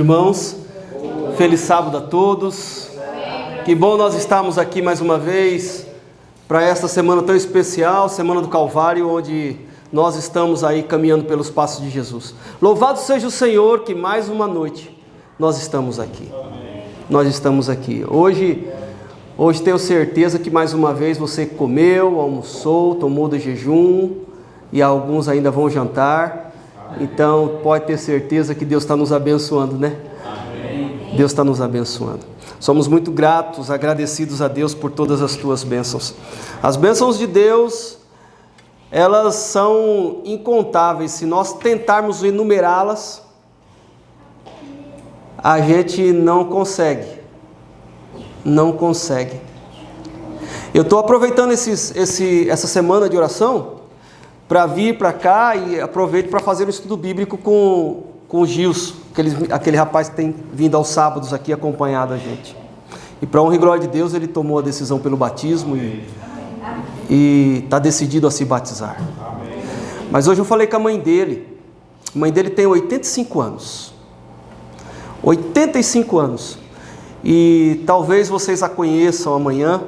irmãos, feliz sábado a todos. Que bom nós estarmos aqui mais uma vez para esta semana tão especial, Semana do Calvário, onde nós estamos aí caminhando pelos passos de Jesus. Louvado seja o Senhor que mais uma noite nós estamos aqui. Nós estamos aqui. Hoje tenho certeza que mais uma vez você comeu, almoçou, tomou do jejum e alguns ainda vão jantar. Então pode ter certeza que Deus está nos abençoando, né? Amém. Deus está nos abençoando. Somos muito gratos, agradecidos a Deus por todas as tuas bênçãos. As bênçãos de Deus, elas são incontáveis. Se nós tentarmos enumerá-las, a gente não consegue. Não consegue. Eu estou aproveitando essa semana de oração para vir para cá e aproveito para fazer um estudo bíblico com o Gilson, aquele rapaz que tem vindo aos sábados aqui acompanhado a gente. E para honra e glória de Deus, ele tomou a decisão pelo batismo e está decidido a se batizar. Mas hoje eu falei com a mãe dele. A mãe dele tem 85 anos. 85 anos. E talvez vocês a conheçam amanhã.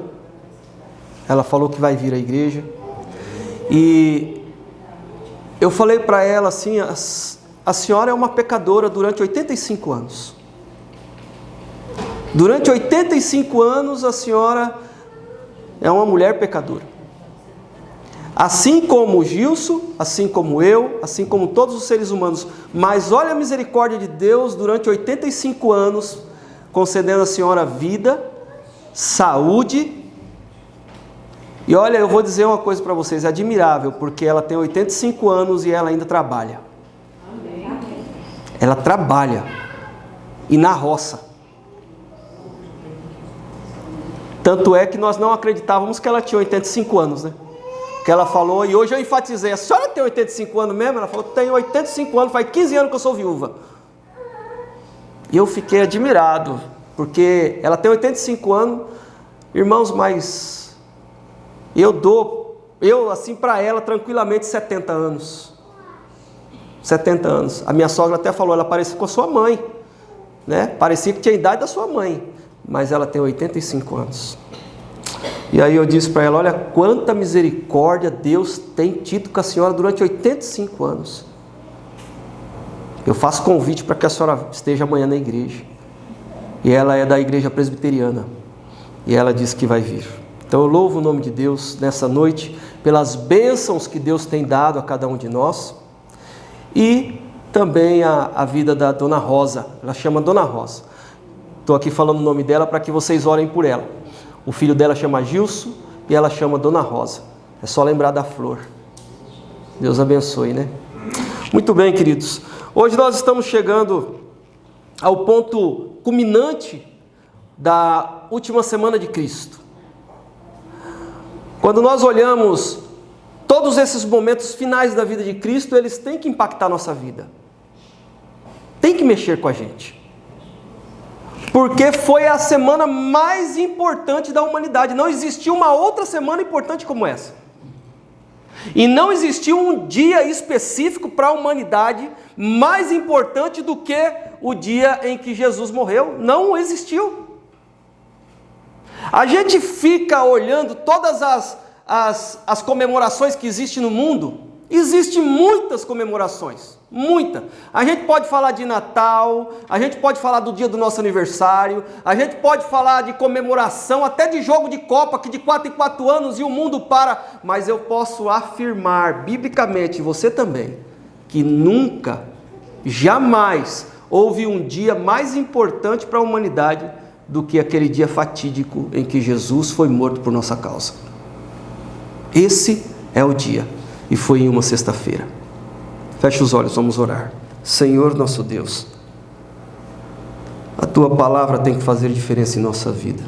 Ela falou que vai vir à igreja. E eu falei para ela assim, a senhora é uma pecadora durante 85 anos. Durante 85 anos a senhora é uma mulher pecadora. Assim como o Gilson, assim como eu, assim como todos os seres humanos. Mas olha a misericórdia de Deus durante 85 anos, concedendo à senhora vida, saúde. E olha, eu vou dizer uma coisa para vocês, é admirável, porque ela tem 85 anos e ela ainda trabalha. Ela trabalha, e na roça. Tanto é que nós não acreditávamos que ela tinha 85 anos, né? Que ela falou, e hoje eu enfatizei, a senhora tem 85 anos mesmo? Ela falou, tenho 85 anos, faz 15 anos que eu sou viúva. E eu fiquei admirado, porque ela tem 85 anos, irmãos, mas eu assim para ela tranquilamente 70 anos. 70 anos. A minha sogra até falou, ela parecia com a sua mãe, né? Parecia que tinha a idade da sua mãe, mas ela tem 85 anos. E aí eu disse para ela, olha quanta misericórdia Deus tem tido com a senhora durante 85 anos. Eu faço convite para que a senhora esteja amanhã na igreja. E ela é da igreja presbiteriana. E ela disse que vai vir. Então eu louvo o nome de Deus nessa noite, pelas bênçãos que Deus tem dado a cada um de nós. E também a vida da Dona Rosa, ela chama Dona Rosa. Estou aqui falando o nome dela para que vocês orem por ela. O filho dela chama Gilson e ela chama Dona Rosa. É só lembrar da flor. Deus abençoe, né? Muito bem, queridos. Hoje nós estamos chegando ao ponto culminante da última semana de Cristo. Quando nós olhamos todos esses momentos finais da vida de Cristo, eles têm que impactar a nossa vida. Tem que mexer com a gente. Porque foi a semana mais importante da humanidade. Não existiu uma outra semana importante como essa. E não existiu um dia específico para a humanidade mais importante do que o dia em que Jesus morreu. Não existiu. A gente fica olhando todas as comemorações que existem no mundo. Existem muitas comemorações, muita. A gente pode falar de Natal, a gente pode falar do dia do nosso aniversário, a gente pode falar de comemoração, até de jogo de Copa, que de 4 em 4 anos e o mundo para. Mas eu posso afirmar, biblicamente, você também, que nunca, jamais houve um dia mais importante para a humanidade do que aquele dia fatídico em que Jesus foi morto por nossa causa. Esse é o dia. E foi em uma sexta-feira. Feche os olhos, vamos orar. Senhor nosso Deus, a Tua palavra tem que fazer diferença em nossa vida.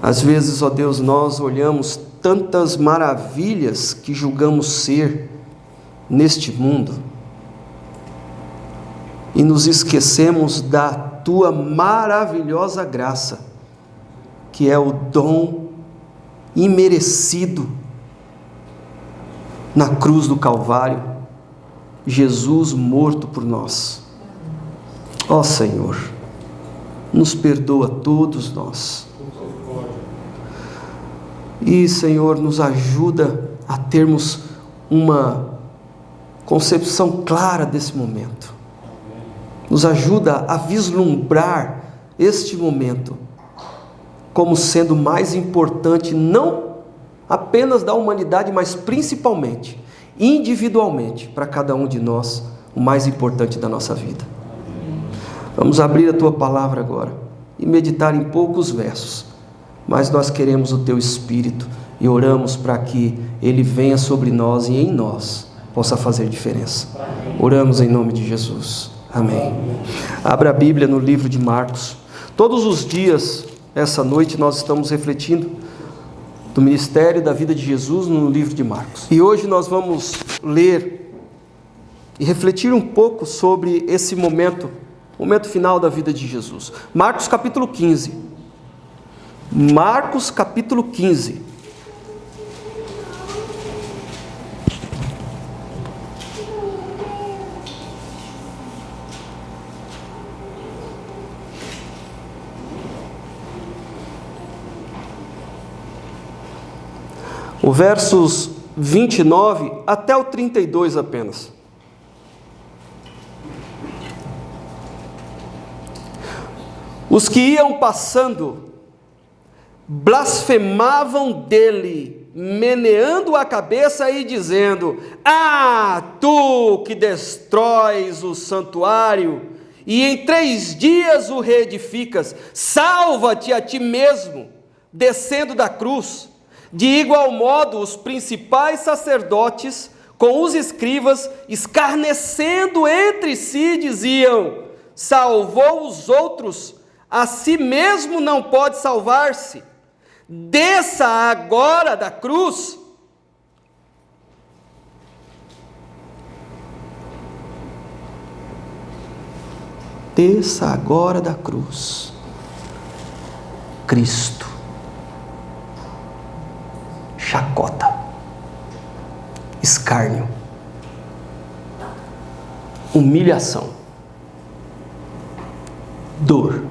Às vezes, ó Deus, nós olhamos tantas maravilhas que julgamos ser neste mundo e nos esquecemos da Tua maravilhosa graça, que é o dom imerecido na cruz do Calvário, Jesus morto por nós. Ó Senhor, nos perdoa todos nós. E, Senhor, nos ajuda a termos uma concepção clara desse momento. Nos ajuda a vislumbrar este momento como sendo mais importante, não apenas da humanidade, mas principalmente, individualmente, para cada um de nós, o mais importante da nossa vida. Vamos abrir a Tua palavra agora e meditar em poucos versos, mas nós queremos o Teu Espírito e oramos para que Ele venha sobre nós e em nós possa fazer diferença. Oramos em nome de Jesus. Amém. Abra a Bíblia no livro de Marcos. Todos os dias, essa noite, nós estamos refletindo do ministério da vida de Jesus no livro de Marcos. E hoje nós vamos ler e refletir um pouco sobre esse momento final da vida de Jesus. Marcos capítulo 15. Marcos capítulo 15. O versos 29 até o 32 apenas. Os que iam passando blasfemavam dele, meneando a cabeça e dizendo: Ah, tu que destróis o santuário e em 3 dias o reedificas, salva-te a ti mesmo, descendo da cruz. De igual modo, os principais sacerdotes, com os escribas, escarnecendo entre si, diziam: salvou os outros, a si mesmo não pode salvar-se. Desça agora da cruz. Desça agora da cruz. Cristo. Chacota, escárnio, humilhação, dor.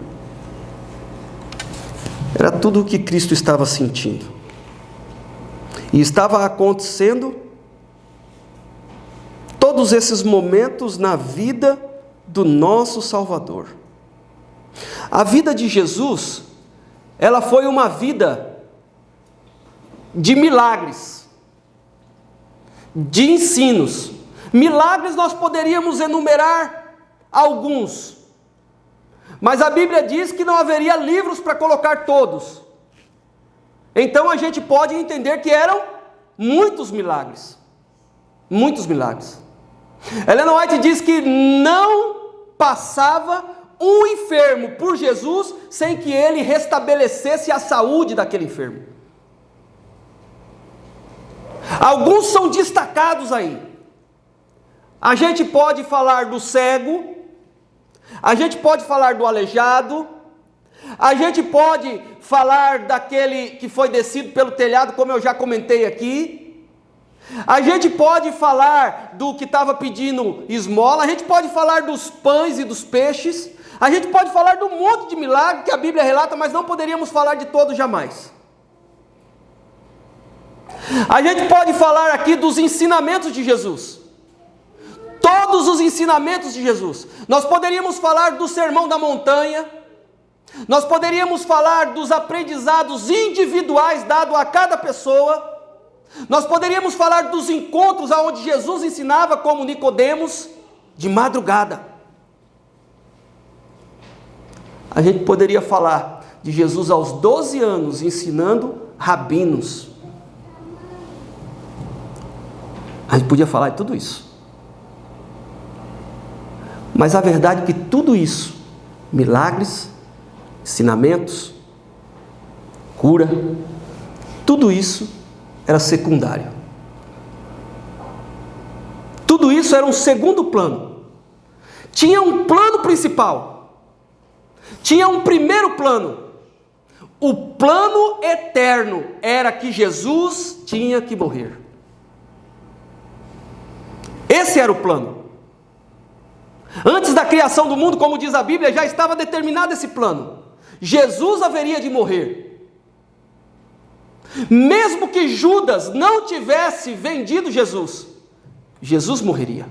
Era tudo o que Cristo estava sentindo. E estava acontecendo todos esses momentos na vida do nosso Salvador. A vida de Jesus, ela foi uma vida de milagres, de ensinos. Milagres nós poderíamos enumerar alguns, mas a Bíblia diz que não haveria livros para colocar todos. Então a gente pode entender que eram muitos milagres. Muitos milagres. Ellen White diz que não passava um enfermo por Jesus sem que ele restabelecesse a saúde daquele enfermo. Alguns são destacados aí. A gente pode falar do cego, a gente pode falar do aleijado, a gente pode falar daquele que foi descido pelo telhado, como eu já comentei aqui. A gente pode falar do que estava pedindo esmola, a gente pode falar dos pães e dos peixes, a gente pode falar do monte de milagre que a Bíblia relata, mas não poderíamos falar de todos jamais. A gente pode falar aqui dos ensinamentos de Jesus. Todos os ensinamentos de Jesus. Nós poderíamos falar do Sermão da Montanha. Nós poderíamos falar dos aprendizados individuais dados a cada pessoa. Nós poderíamos falar dos encontros onde Jesus ensinava, como Nicodemos, de madrugada. A gente poderia falar de Jesus aos 12 anos ensinando rabinos. A gente podia falar de tudo isso. Mas a verdade é que tudo isso, milagres, ensinamentos, cura, tudo isso era secundário. Tudo isso era um segundo plano. Tinha um plano principal. Tinha um primeiro plano. O plano eterno era que Jesus tinha que morrer. Esse era o plano. Antes da criação do mundo, como diz a Bíblia, já estava determinado esse plano. Jesus haveria de morrer. Mesmo que Judas não tivesse vendido Jesus, Jesus morreria.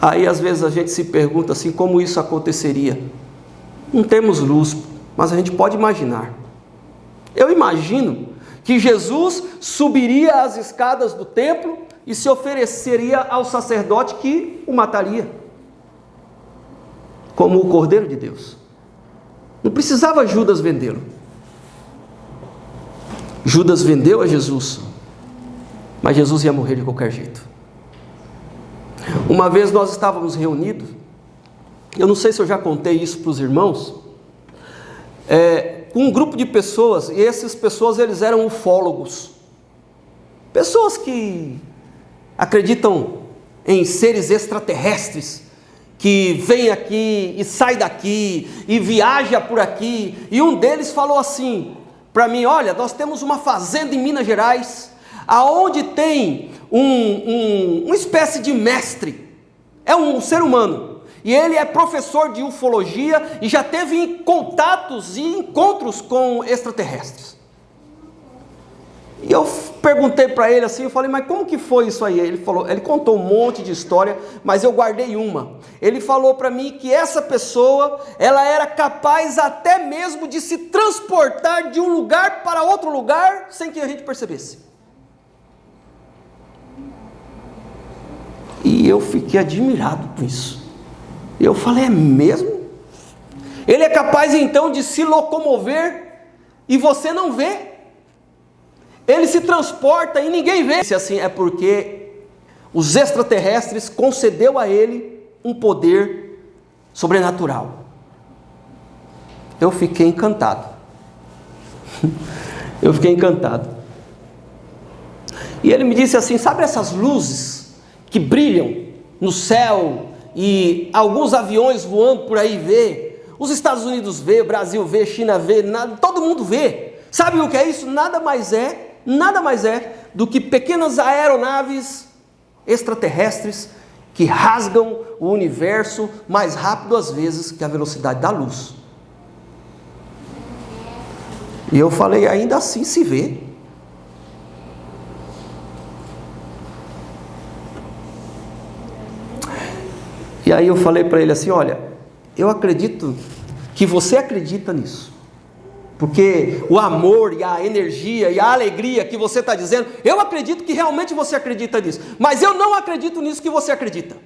Aí às vezes a gente se pergunta assim, como isso aconteceria? Não temos luz, mas a gente pode imaginar. Eu imagino que Jesus subiria as escadas do templo e se ofereceria ao sacerdote que o mataria, como o Cordeiro de Deus. Não precisava Judas vendê-lo. Judas vendeu a Jesus, mas Jesus ia morrer de qualquer jeito. Uma vez nós estávamos reunidos, eu não sei se eu já contei isso para os irmãos, com um grupo de pessoas, e essas pessoas eles eram ufólogos, pessoas que acreditam em seres extraterrestres, que vem aqui e sai daqui, e viaja por aqui, e um deles falou assim para mim: olha, nós temos uma fazenda em Minas Gerais, aonde tem uma espécie de mestre, é um ser humano, e ele é professor de ufologia e já teve contatos e encontros com extraterrestres. E eu perguntei para ele assim, eu falei: mas como que foi isso aí? Ele contou um monte de história, mas eu guardei uma. Ele falou para mim que essa pessoa, ela era capaz até mesmo de se transportar de um lugar para outro lugar sem que a gente percebesse. E eu fiquei admirado com isso. Eu falei: é mesmo? Ele é capaz então de se locomover e você não vê? Ele se transporta e ninguém vê. Se assim, é porque os extraterrestres concedeu a ele um poder sobrenatural. Eu fiquei encantado. Eu fiquei encantado. E ele me disse assim: sabe essas luzes que brilham no céu e alguns aviões voando por aí vê, os Estados Unidos vê, o Brasil vê, China vê, todo mundo vê. Sabe o que é isso? Nada mais é do que pequenas aeronaves extraterrestres que rasgam o universo mais rápido às vezes que a velocidade da luz. E eu falei: ainda assim se vê. E aí eu falei para ele assim: olha, eu acredito que você acredita nisso, porque o amor e a energia e a alegria que você está dizendo, eu acredito que realmente você acredita nisso, mas eu não acredito nisso que você acredita.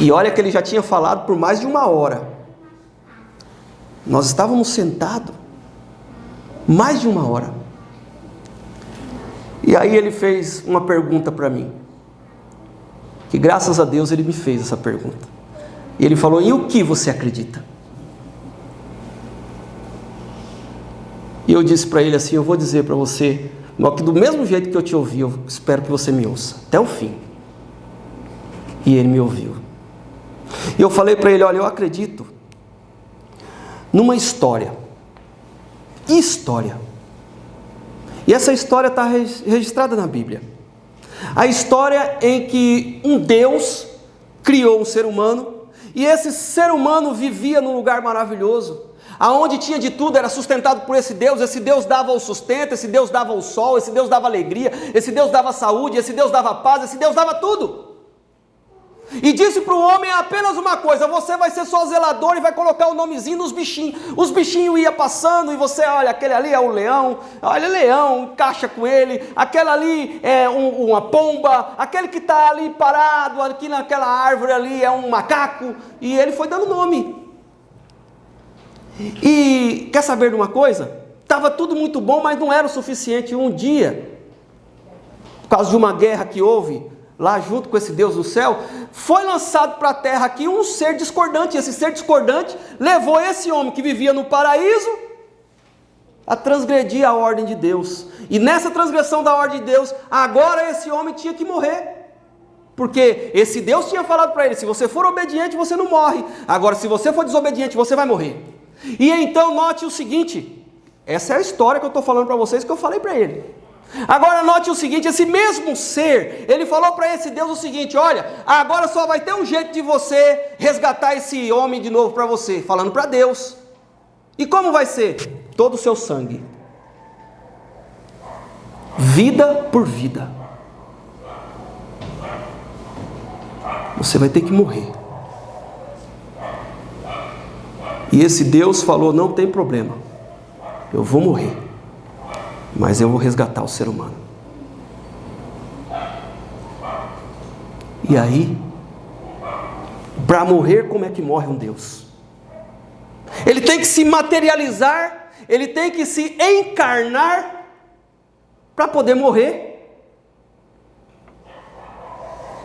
E olha que ele já tinha falado por mais de 1 hora. Nós estávamos sentados mais de 1 hora. E aí ele fez uma pergunta para mim, que graças a Deus ele me fez essa pergunta. E ele falou: e o que você acredita? E eu disse para ele assim: eu vou dizer para você, que do mesmo jeito que eu te ouvi, eu espero que você me ouça até o fim. E ele me ouviu. E eu falei para ele: olha, eu acredito numa história. E essa história está registrada na Bíblia. A história em que um Deus criou um ser humano, e esse ser humano vivia num lugar maravilhoso, aonde tinha de tudo, era sustentado por esse Deus dava o sustento, esse Deus dava o sol, esse Deus dava alegria, esse Deus dava saúde, esse Deus dava paz, esse Deus dava tudo. E disse para o homem apenas uma coisa: você vai ser só zelador e vai colocar o nomezinho nos bichinhos. Os bichinhos iam passando e você, olha, aquele ali é o leão, olha, leão, encaixa com ele, aquele ali é uma pomba, aquele que está ali parado, aqui naquela árvore ali é um macaco, e ele foi dando nome. E quer saber de uma coisa? Estava tudo muito bom, mas não era o suficiente. Um dia, por causa de uma guerra que houve lá junto com esse Deus do céu, foi lançado para a terra aqui um ser discordante. Esse ser discordante levou esse homem que vivia no paraíso a transgredir a ordem de Deus. E nessa transgressão da ordem de Deus, agora esse homem tinha que morrer, porque esse Deus tinha falado para ele: se você for obediente, você não morre. Agora, se você for desobediente, você vai morrer. E então note o seguinte: essa é a história que eu estou falando para vocês, que eu falei para ele. Agora note o seguinte, esse mesmo ser, ele falou para esse Deus o seguinte: olha, agora só vai ter um jeito de você resgatar esse homem de novo para você, falando para Deus. E como vai ser? Todo o seu sangue, vida por vida. Você vai ter que morrer. E esse Deus falou: não tem problema, eu vou morrer, mas eu vou resgatar o ser humano. E aí, para morrer, como é que morre um Deus? Ele tem que se materializar, ele tem que se encarnar para poder morrer.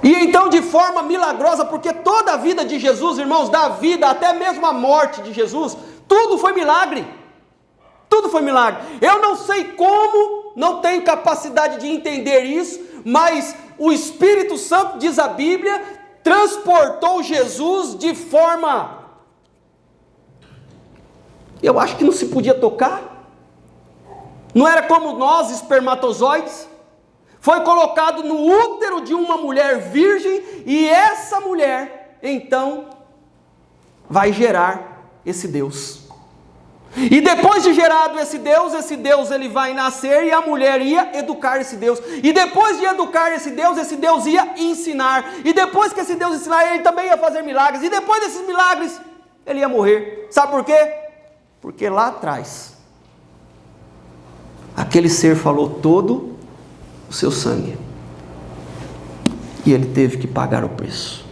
E então, de forma milagrosa, porque toda a vida de Jesus, irmãos, da vida, até mesmo a morte de Jesus, tudo foi milagre. Tudo foi milagre. Eu não sei como, não tenho capacidade de entender isso, mas o Espírito Santo, diz a Bíblia, transportou Jesus de forma, eu acho que não se podia tocar. Não era como nós, espermatozoides. Foi colocado no útero de uma mulher virgem, e essa mulher, então, vai gerar esse Deus. E depois de gerado esse Deus ele vai nascer, e a mulher ia educar esse Deus. E depois de educar esse Deus ia ensinar. E depois que esse Deus ensinar, ele também ia fazer milagres. E depois desses milagres, ele ia morrer. Sabe por quê? Porque lá atrás, aquele ser falou todo o seu sangue, e ele teve que pagar o preço.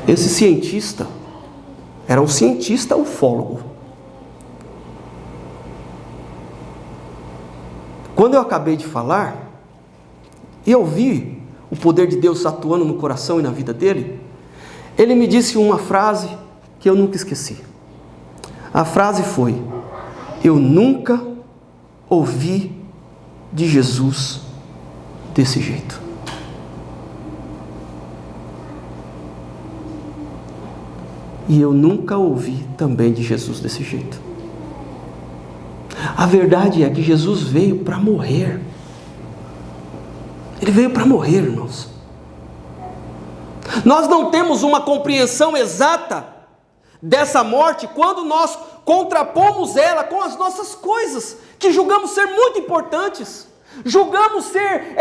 Esse cientista era um cientista ufólogo. Quando eu acabei de falar, e eu vi o poder de Deus atuando no coração e na vida dele, ele me disse uma frase que eu nunca esqueci. A frase foi: eu nunca ouvi de Jesus desse jeito. E eu nunca ouvi também de Jesus desse jeito. A verdade é que Jesus veio para morrer. Ele veio para morrer, irmãos. Nós não temos uma compreensão exata dessa morte quando nós contrapomos ela com as nossas coisas, que julgamos ser muito importantes, julgamos ser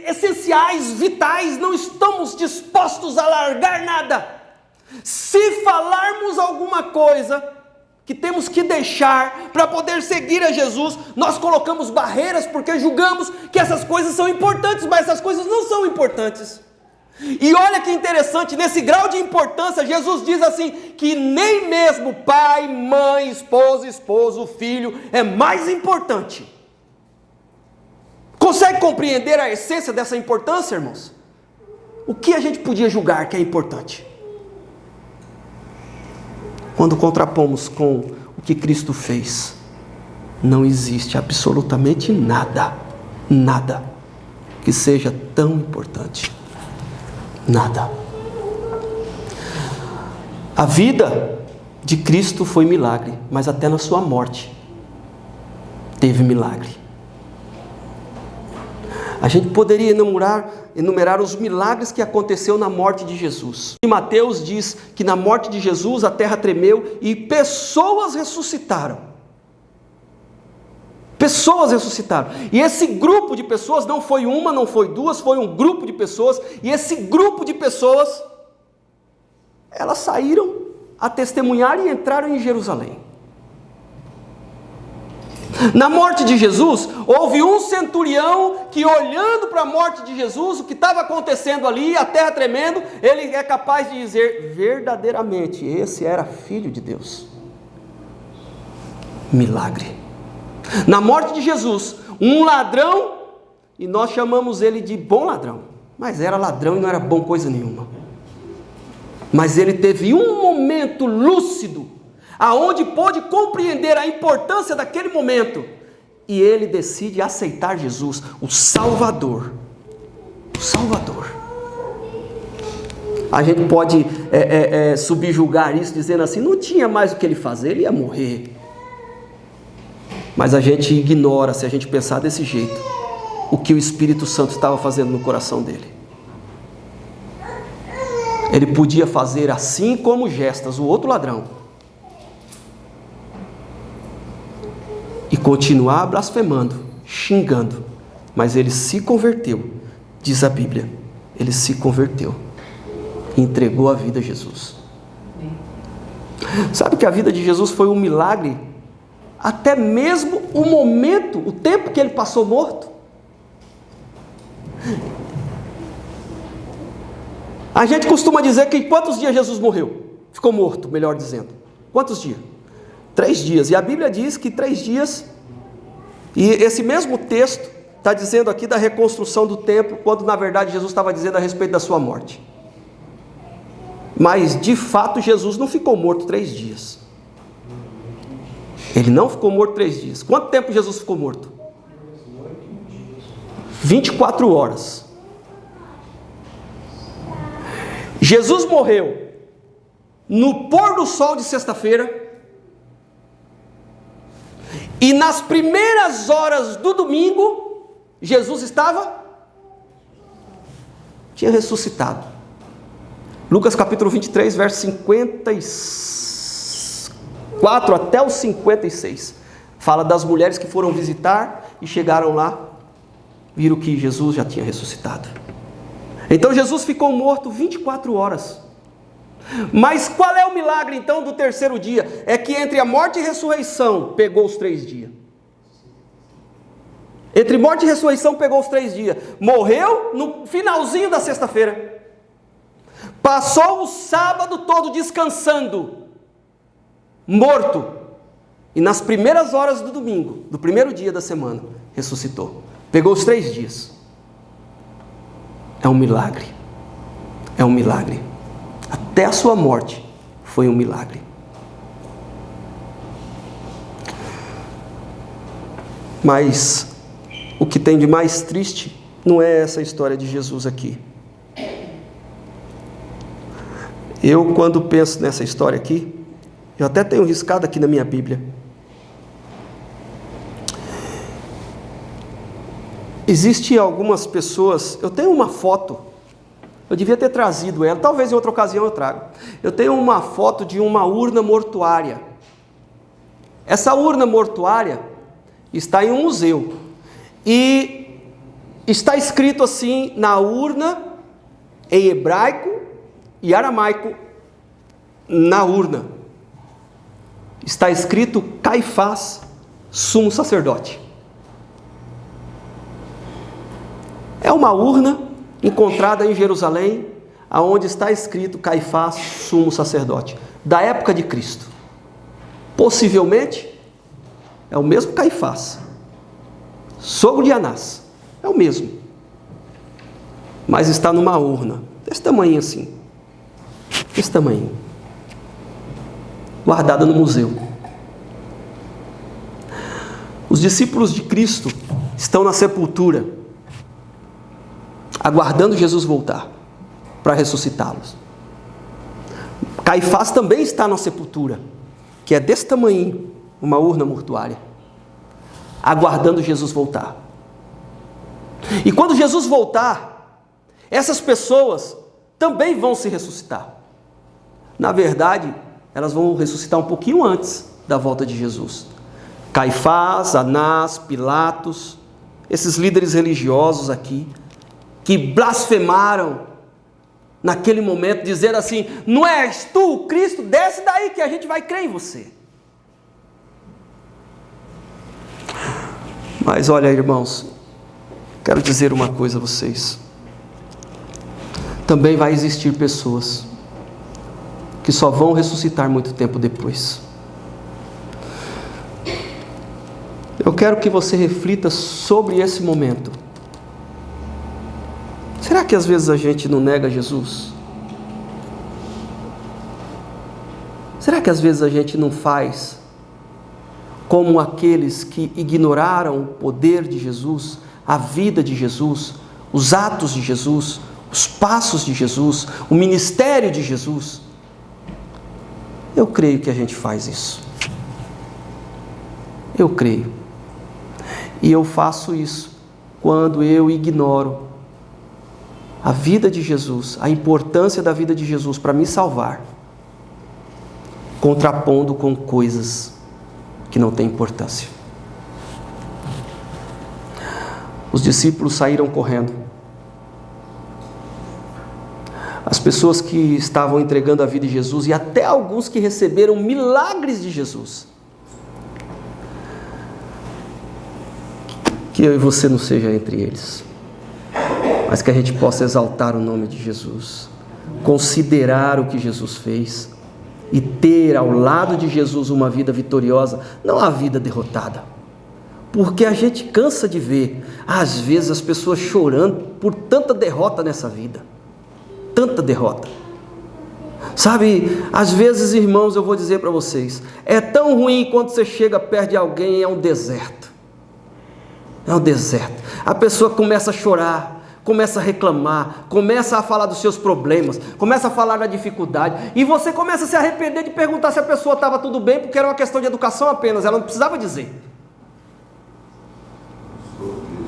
essenciais, vitais, não estamos dispostos a largar nada. Se falarmos alguma coisa que temos que deixar para poder seguir a Jesus, nós colocamos barreiras porque julgamos que essas coisas são importantes, mas essas coisas não são importantes. E olha que interessante, nesse grau de importância, Jesus diz assim, que nem mesmo pai, mãe, esposa, esposo, filho é mais importante. Consegue compreender a essência dessa importância, irmãos? O que a gente podia julgar que é importante? Quando contrapomos com o que Cristo fez, não existe absolutamente nada que seja tão importante. Nada. A vida de Cristo foi milagre, mas até na sua morte teve milagre. A gente poderia enumerar os milagres que aconteceu na morte de Jesus. E Mateus diz que na morte de Jesus a terra tremeu e pessoas ressuscitaram. Pessoas ressuscitaram. E esse grupo de pessoas não foi uma, não foi duas, foi um grupo de pessoas. E esse grupo de pessoas, elas saíram a testemunhar e entraram em Jerusalém. Na morte de Jesus, houve um centurião que, olhando para a morte de Jesus, o que estava acontecendo ali, a terra tremendo, ele é capaz de dizer, verdadeiramente, esse era filho de Deus. Milagre. Na morte de Jesus, um ladrão, e nós chamamos ele de bom ladrão, mas era ladrão e não era bom coisa nenhuma. Mas ele teve um momento lúcido, aonde pôde compreender a importância daquele momento, e ele decide aceitar Jesus, o Salvador. O Salvador. A gente pode subjugar isso dizendo assim, não tinha mais o que ele fazer, ele ia morrer. Mas a gente ignora, se a gente pensar desse jeito, o que o Espírito Santo estava fazendo no coração dele. Ele podia fazer assim como Gestas, o outro ladrão, e continuar blasfemando, xingando, mas ele se converteu, diz a Bíblia, ele se converteu, e entregou a vida a Jesus. Sabe que a vida de Jesus foi um milagre, até mesmo o momento, o tempo que ele passou morto. A gente costuma dizer que quantos dias Jesus morreu? Ficou morto, melhor dizendo. Quantos dias? 3 dias. E a Bíblia diz que 3 dias, e esse mesmo texto está dizendo aqui da reconstrução do templo, quando na verdade Jesus estava dizendo a respeito da sua morte. Mas de fato Jesus não ficou morto 3 dias. Ele não ficou morto 3 dias. Quanto tempo Jesus ficou morto? 24 horas. Jesus morreu no pôr do sol de sexta-feira, e nas primeiras horas do domingo, Jesus tinha ressuscitado. Lucas capítulo 23, verso 54 até o 56, fala das mulheres que foram visitar e chegaram lá, viram que Jesus já tinha ressuscitado. Então Jesus ficou morto 24 horas. Mas qual é o milagre então do terceiro dia? É que entre a morte e a ressurreição pegou os 3 dias. Entre morte e ressurreição pegou os 3 dias. Morreu no finalzinho da sexta-feira. Passou o sábado todo descansando, morto. E nas primeiras horas do domingo, do primeiro dia da semana, ressuscitou. Pegou os 3 dias. É um milagre. É um milagre. Até a sua morte foi um milagre. Mas o que tem de mais triste não é essa história de Jesus aqui. Eu, quando penso nessa história aqui, eu até tenho riscado aqui na minha Bíblia. Existem algumas pessoas, eu tenho uma foto, eu devia ter trazido ela, talvez em outra ocasião eu trago. Eu tenho uma foto de uma urna mortuária. Essa urna mortuária está em um museu. E está escrito assim na urna, em hebraico e aramaico, na urna. Está escrito Caifás, sumo sacerdote. É uma urna encontrada em Jerusalém, aonde está escrito Caifás, sumo sacerdote, da época de Cristo. Possivelmente, é o mesmo Caifás, sogro de Anás, é o mesmo. Mas está numa urna, desse tamanho assim, desse tamanho, guardada no museu. Os discípulos de Cristo estão na sepultura, aguardando Jesus voltar para ressuscitá-los. Caifás também está na sepultura, que é desse tamanho, uma urna mortuária, aguardando Jesus voltar. E quando Jesus voltar, essas pessoas também vão se ressuscitar. Na verdade, elas vão ressuscitar um pouquinho antes da volta de Jesus. Caifás, Anás, Pilatos, esses líderes religiosos aqui, que blasfemaram naquele momento, dizendo assim: não és tu o Cristo? Desce daí que a gente vai crer em você. Mas olha, irmãos, quero dizer uma coisa a vocês. Também vai existir pessoas que só vão ressuscitar muito tempo depois. Eu quero que você reflita sobre esse momento. Será que às vezes a gente não nega Jesus? Será que às vezes a gente não faz como aqueles que ignoraram o poder de Jesus, a vida de Jesus, os atos de Jesus, os passos de Jesus, o ministério de Jesus? Eu creio que a gente faz isso. Eu creio. E eu faço isso quando eu ignoro a vida de Jesus, a importância da vida de Jesus para me salvar, contrapondo com coisas que não têm importância. Os discípulos saíram correndo. As pessoas que estavam entregando a vida de Jesus e até alguns que receberam milagres de Jesus. Que eu e você não seja entre eles, mas que a gente possa exaltar o nome de Jesus, considerar o que Jesus fez e ter ao lado de Jesus uma vida vitoriosa, não a vida derrotada. Porque a gente cansa de ver, às vezes, as pessoas chorando por tanta derrota nessa vida. Tanta derrota. Sabe, às vezes, irmãos, eu vou dizer para vocês, é tão ruim quando você chega perto de alguém e é um deserto. É um deserto. A pessoa começa a chorar, começa a reclamar, começa a falar dos seus problemas, começa a falar da dificuldade, e você começa a se arrepender de perguntar se a pessoa estava tudo bem, porque era uma questão de educação apenas, ela não precisava dizer.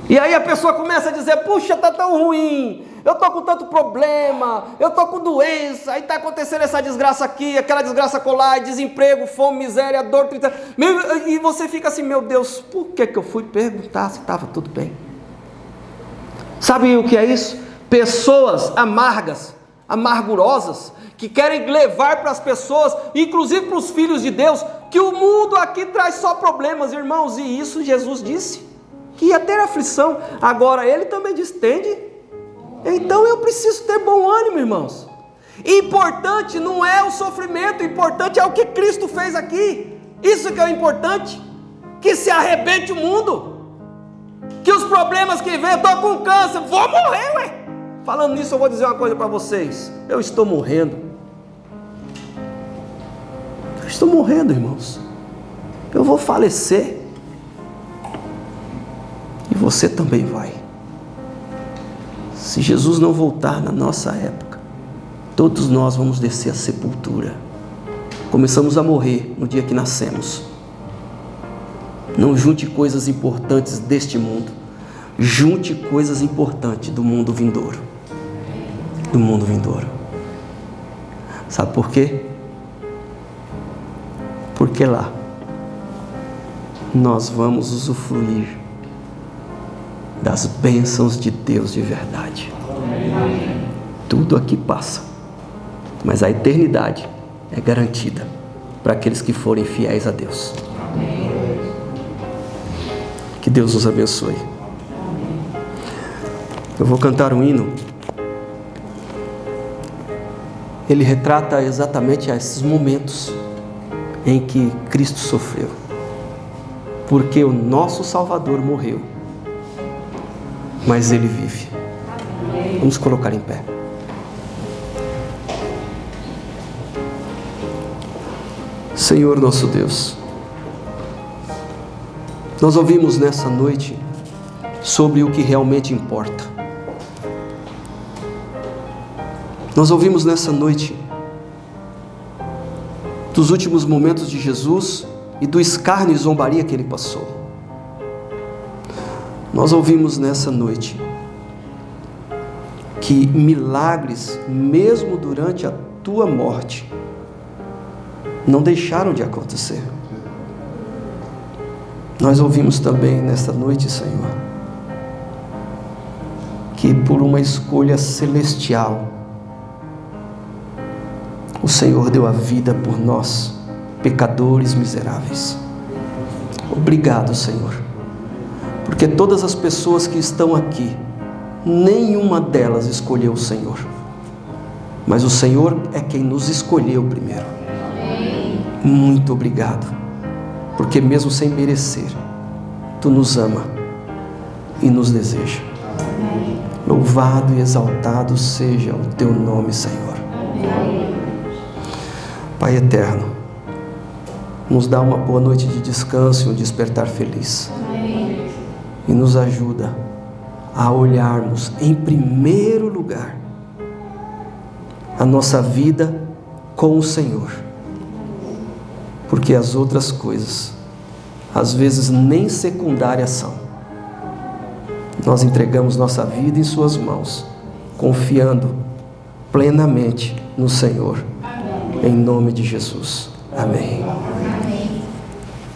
E aí a pessoa começa a dizer, puxa, está tão ruim, eu estou com tanto problema, eu estou com doença, aí está acontecendo essa desgraça aqui, aquela desgraça colar, desemprego, fome, miséria, dor, e você fica assim, meu Deus, por que eu fui perguntar se estava tudo bem? Sabe o que é isso? Pessoas amargas, amargurosas, que querem levar para as pessoas, inclusive para os filhos de Deus, que o mundo aqui traz só problemas, irmãos, e isso Jesus disse, que ia ter aflição. Agora ele também disse, tende. Então eu preciso ter bom ânimo, irmãos. Importante não é o sofrimento, importante é o que Cristo fez aqui. Isso que é o importante. Que se arrebente o mundo, que os problemas que vêm, eu estou com câncer, vou morrer, ué. Falando nisso, eu vou dizer uma coisa para vocês, eu estou morrendo. Eu estou morrendo, irmãos. Eu vou falecer. E você também vai. Se Jesus não voltar na nossa época, todos nós vamos descer à sepultura. Começamos a morrer no dia que nascemos. Não junte coisas importantes deste mundo, junte coisas importantes do mundo vindouro. Do mundo vindouro. Sabe por quê? Porque lá nós vamos usufruir das bênçãos de Deus de verdade. Tudo aqui passa, mas a eternidade é garantida para aqueles que forem fiéis a Deus. Que Deus os abençoe. Eu vou cantar um hino. Ele retrata exatamente esses momentos em que Cristo sofreu, porque o nosso Salvador morreu, mas Ele vive. Vamos colocar em pé. Senhor nosso Deus, nós ouvimos nessa noite sobre o que realmente importa. Nós ouvimos nessa noite dos últimos momentos de Jesus e do escárnio e zombaria que Ele passou. Nós ouvimos nessa noite que milagres, mesmo durante a Tua morte, não deixaram de acontecer. Nós ouvimos também nesta noite, Senhor, que por uma escolha celestial, o Senhor deu a vida por nós, pecadores miseráveis. Obrigado, Senhor, porque todas as pessoas que estão aqui, nenhuma delas escolheu o Senhor, mas o Senhor é quem nos escolheu primeiro. Muito obrigado, porque mesmo sem merecer, Tu nos ama e nos deseja. Louvado e exaltado seja o Teu nome, Senhor. Pai eterno, nos dá uma boa noite de descanso e um despertar feliz. E nos ajuda a olharmos em primeiro lugar a nossa vida com o Senhor. Porque as outras coisas, às vezes nem secundárias são, nós entregamos nossa vida em suas mãos, confiando plenamente no Senhor. Em nome de Jesus. Amém.